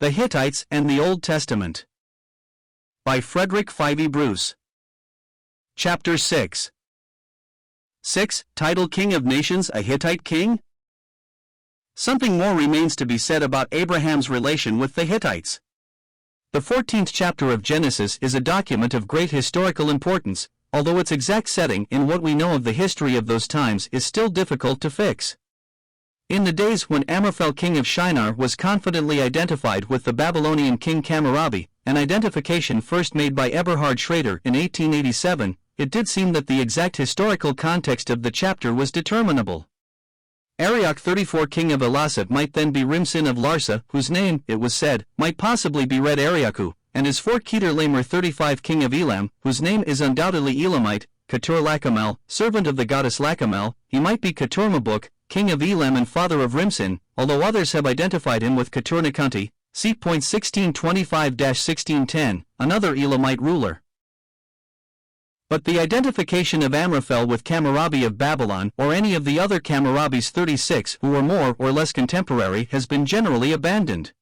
The Hittites and the Old Testament. By Frederick Fyvie Bruce. Chapter 6. 6. Title King of Nations, a Hittite king? Something more remains to be said about Abraham's relation with the Hittites. The 14th chapter of Genesis is a document of great historical importance, although its exact setting in what we know of the history of those times is still difficult to fix. In the days when Amraphel king of Shinar was confidently identified with the Babylonian king Hammurabi, an identification first made by Eberhard Schrader in 1887, it did seem that the exact historical context of the chapter was determinable. Arioch 34 king of Elasa might then be Rimsin of Larsa, whose name, it was said, might possibly be read Ariochu, and his 4 Kedar-Lamer 35 king of Elam, whose name is undoubtedly Elamite, Ketur Lachemel, servant of the goddess Lachemel, he might be Ketur-Mabuk, king of Elam and father of Rimsin, although others have identified him with Ketur-Nakunti, see point 1625-1610, another Elamite ruler. But the identification of Amraphel with Hammurabi of Babylon or any of the other Hammurabis 36 who were more or less contemporary has been generally abandoned.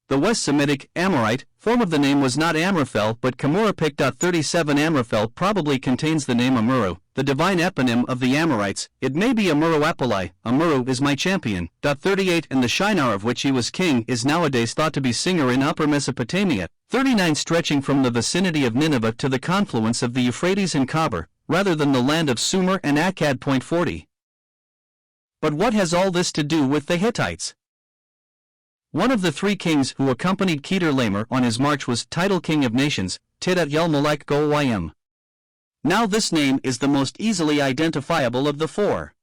The West Semitic, Amorite, form of the name was not Amraphel but Kamurapic. 37 Amraphel probably contains the name Amuru, the divine eponym of the Amorites. It may be Amuru Apolai, Amuru is my champion. 38 And the Shinar of which he was king is nowadays thought to be Singer in Upper Mesopotamia. 39 Stretching from the vicinity of Nineveh to the confluence of the Euphrates and Khabur, rather than the land of Sumer and Akkad. 40. But what has all this to do with the Hittites? One of the 3 kings who accompanied Kedar-Lamer on his march was title King of Nations, Tiddat-Yel-Melech Goyim. Now this name is the most easily identifiable of the 4.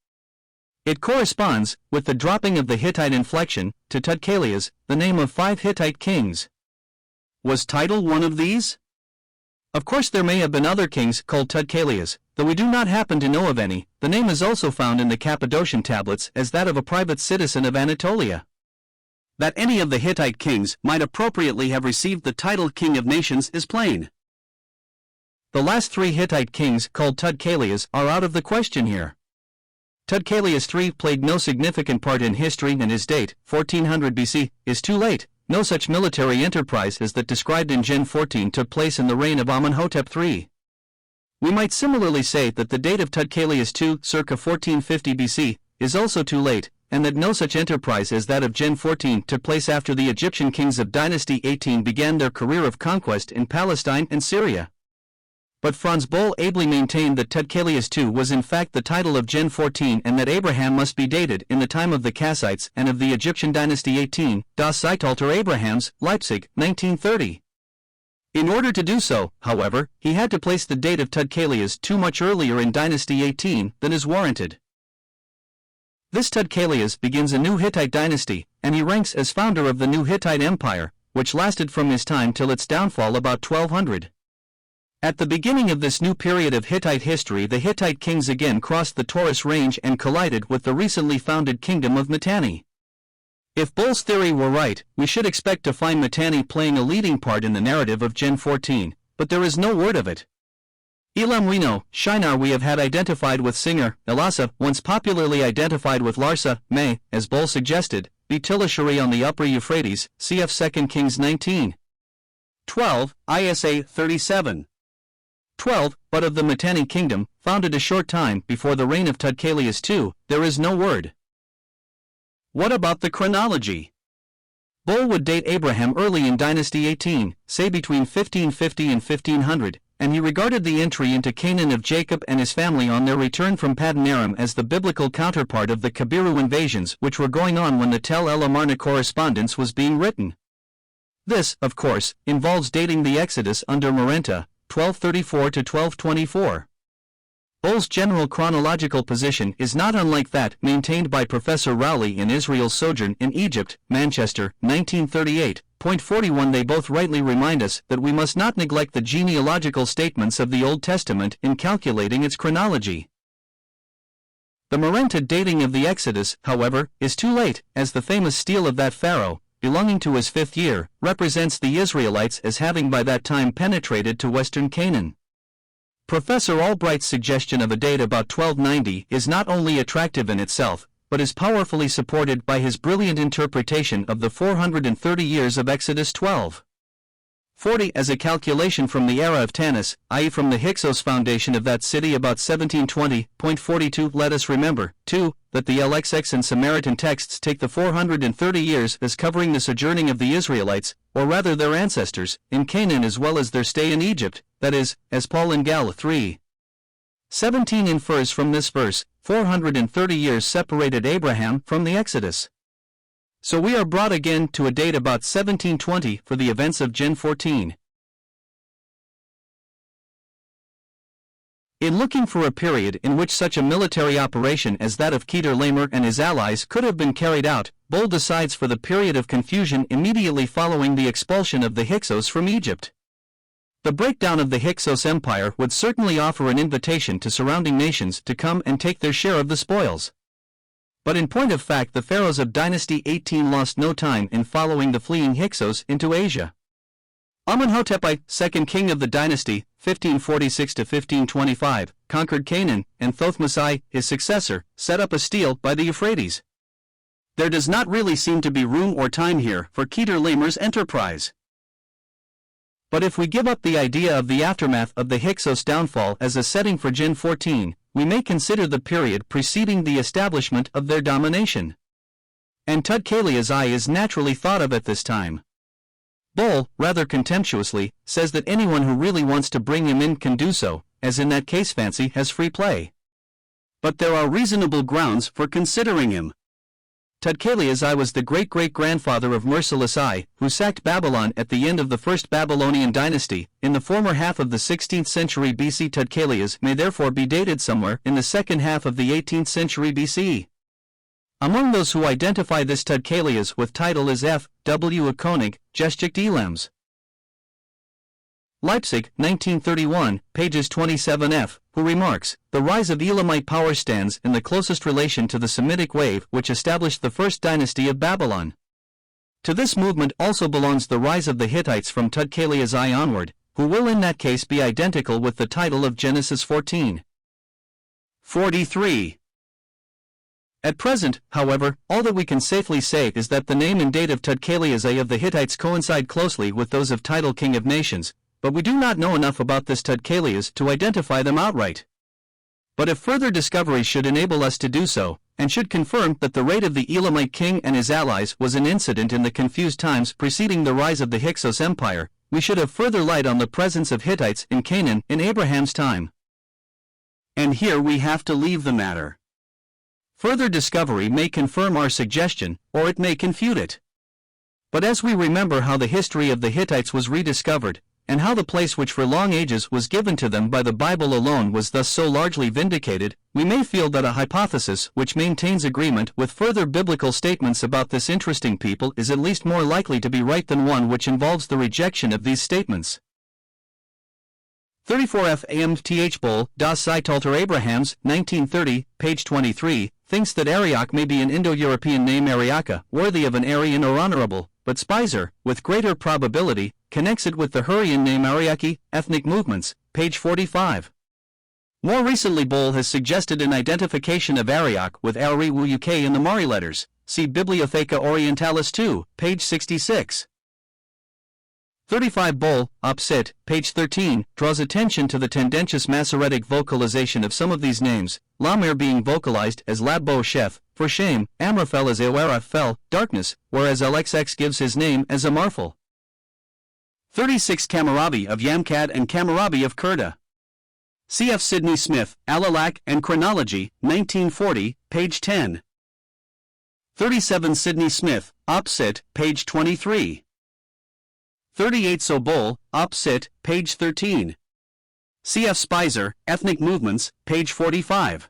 It corresponds, with the dropping of the Hittite inflection, to Tudkalias, the name of 5 Hittite kings. Was Title one of these? Of course there may have been other kings called Tudkalias, though we do not happen to know of any. The name is also found in the Cappadocian tablets as that of a private citizen of Anatolia. That any of the Hittite kings might appropriately have received the title King of Nations is plain. The last 3 Hittite kings called Tudkalias are out of the question here. Tudkalias III played no significant part in history and his date, 1400 BC, is too late. No such military enterprise as that described in Gen 14 took place in the reign of Amenhotep III. We might similarly say that the date of Tudkalias II, circa 1450 BC, is also too late, and that no such enterprise as that of Gen 14 took place after the Egyptian kings of Dynasty 18 began their career of conquest in Palestine and Syria. But Franz Boll ably maintained that Tudkalias II was in fact the title of Gen 14 and that Abraham must be dated in the time of the Kassites and of the Egyptian Dynasty 18, Das Zeitalter Abrahams, Leipzig, 1930. In order to do so, however, he had to place the date of Tudkalias II much earlier in Dynasty 18 than is warranted. This Tudkalias begins a new Hittite dynasty, and he ranks as founder of the new Hittite Empire, which lasted from his time till its downfall about 1200. At the beginning of this new period of Hittite history, the Hittite kings again crossed the Taurus Range and collided with the recently founded kingdom of Mitanni. If Boll's theory were right, we should expect to find Mitanni playing a leading part in the narrative of Gen 14, but there is no word of it. Elam we know, Shinar we have had identified with Singer, Elasa, once popularly identified with Larsa, may, as Boll suggested, be Tilashuri on the upper Euphrates, cf 2 Kings 19. 12, ISA 37. 12, but of the Mitanni kingdom, founded a short time before the reign of Tudkalias II, there is no word. What about the chronology? Boll would date Abraham early in Dynasty 18, say between 1550 and 1500, and he regarded the entry into Canaan of Jacob and his family on their return from Paddan Aram as the biblical counterpart of the Kabiru invasions which were going on when the Tel El Amarna correspondence was being written. This, of course, involves dating the Exodus under Marenta, 1234 to 1224. Boll's general chronological position is not unlike that maintained by Professor Rowley in Israel's sojourn in Egypt, Manchester, 1938. Point 41 They both rightly remind us that we must not neglect the genealogical statements of the Old Testament in calculating its chronology. The Marenta dating of the Exodus, however, is too late, as the famous stele of that pharaoh, belonging to his 5th year, represents the Israelites as having by that time penetrated to western Canaan. Professor Albright's suggestion of a date about 1290 is not only attractive in itself, but is powerfully supported by his brilliant interpretation of the 430 years of Exodus 12:40 as a calculation from the era of Tanis, i.e. from the Hyksos foundation of that city about 1720.42. Let us remember, too, that the LXX and Samaritan texts take the 430 years as covering the sojourning of the Israelites, or rather their ancestors, in Canaan as well as their stay in Egypt, that is, as Paul in Gal 3:17 infers from this verse, 430 years separated Abraham from the Exodus. So we are brought again to a date about 1720 for the events of Gen 14. In looking for a period in which such a military operation as that of Kedar-Laomer and his allies could have been carried out, Bull decides for the period of confusion immediately following the expulsion of the Hyksos from Egypt. The breakdown of the Hyksos Empire would certainly offer an invitation to surrounding nations to come and take their share of the spoils. But in point of fact, the pharaohs of Dynasty 18 lost no time in following the fleeing Hyksos into Asia. Amenhotep I, second king of the dynasty, 1546–1525, conquered Canaan, and Thothmes I, his successor, set up a stele by the Euphrates. There does not really seem to be room or time here for Kedar-Laomer's enterprise. But if we give up the idea of the aftermath of the Hyksos downfall as a setting for Gen 14, we may consider the period preceding the establishment of their domination. And Tudkalias I is naturally thought of at this time. Bull, rather contemptuously, says that anyone who really wants to bring him in can do so, as in that case fancy has free play. But there are reasonable grounds for considering him. Tudkalias I was the great-great-grandfather of Merciless I, who sacked Babylon at the end of the First Babylonian dynasty, in the former half of the 16th century BC. Tudkalias may therefore be dated somewhere in the second half of the 18th century BC. Among those who identify this Tudkalias with title is F. W. Koenig, Geschichte Elems. Leipzig, 1931, pages 27f, who remarks, "The rise of Elamite power stands in the closest relation to the Semitic wave which established the first dynasty of Babylon. To this movement also belongs the rise of the Hittites from Tudkalias I onward, who will in that case be identical with the title of Genesis 14:43. At present, however, all that we can safely say is that the name and date of Tudkalias I of the Hittites coincide closely with those of title King of Nations, but we do not know enough about this Tudkalias to identify them outright. But if further discovery should enable us to do so, and should confirm that the raid of the Elamite king and his allies was an incident in the confused times preceding the rise of the Hyksos Empire, we should have further light on the presence of Hittites in Canaan in Abraham's time. And here we have to leave the matter. Further discovery may confirm our suggestion, or it may confute it. But as we remember how the history of the Hittites was rediscovered, and how the place which for long ages was given to them by the Bible alone was thus so largely vindicated, we may feel that a hypothesis which maintains agreement with further biblical statements about this interesting people is at least more likely to be right than one which involves the rejection of these statements. 34f Amth Bull, Das Zeitalter Abrahams, 1930, page 23, thinks that Arioch may be an Indo-European name Ariaka, worthy of an Aryan or honorable, but Spicer, with greater probability, connects it with the Hurrian name Ariaki, ethnic movements, page 45. More recently Bull has suggested an identification of Arioch with Ari-Wu-UK in the Mari letters, see Bibliotheca Orientalis 2, page 66. 35 Bull, op. cit., page 13, draws attention to the tendentious Masoretic vocalization of some of these names, Lamer being vocalized as Labo Shef, for shame, Amraphel as Awara Fel, darkness, whereas LXX gives his name as Amarphel. 36 Hammurabi of Yamkad and Hammurabi of Kurda. C.F. Sidney Smith, Alalak and Chronology, 1940, page 10. 37 Sidney Smith, op. cit., page 23. 38 Sobol, op. cit., page 13. C.F. Spicer, Ethnic Movements, page 45.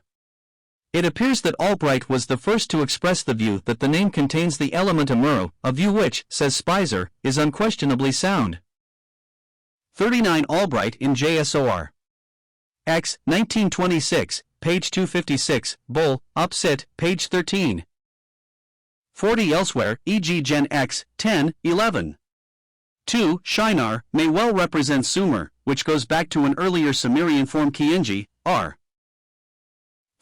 It appears that Albright was the first to express the view that the name contains the element Amuro, a view which, says Spicer, is unquestionably sound. 39 Albright in JSOR. X, 1926, page 256, Bull, op. cit., page 13. 40 elsewhere, e.g. Gen X, 10, 11. 2. Shinar may well represent Sumer, which goes back to an earlier Sumerian form Kiinji, R.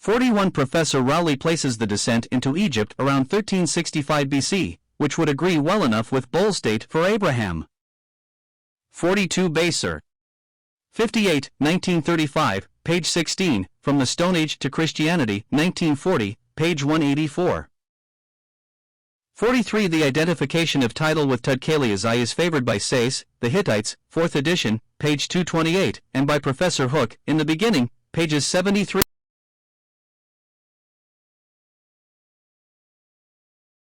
41. Professor Rowley places the descent into Egypt around 1365 BC, which would agree well enough with Bohl's date for Abraham. 42. Baser. 58, 1935, page 16, From the Stone Age to Christianity, 1940, page 184. 43. The identification of title with Tudkaliasai is favored by Sayce, The Hittites, 4th edition, page 228, and by Professor Hook, In the Beginning, pages 73.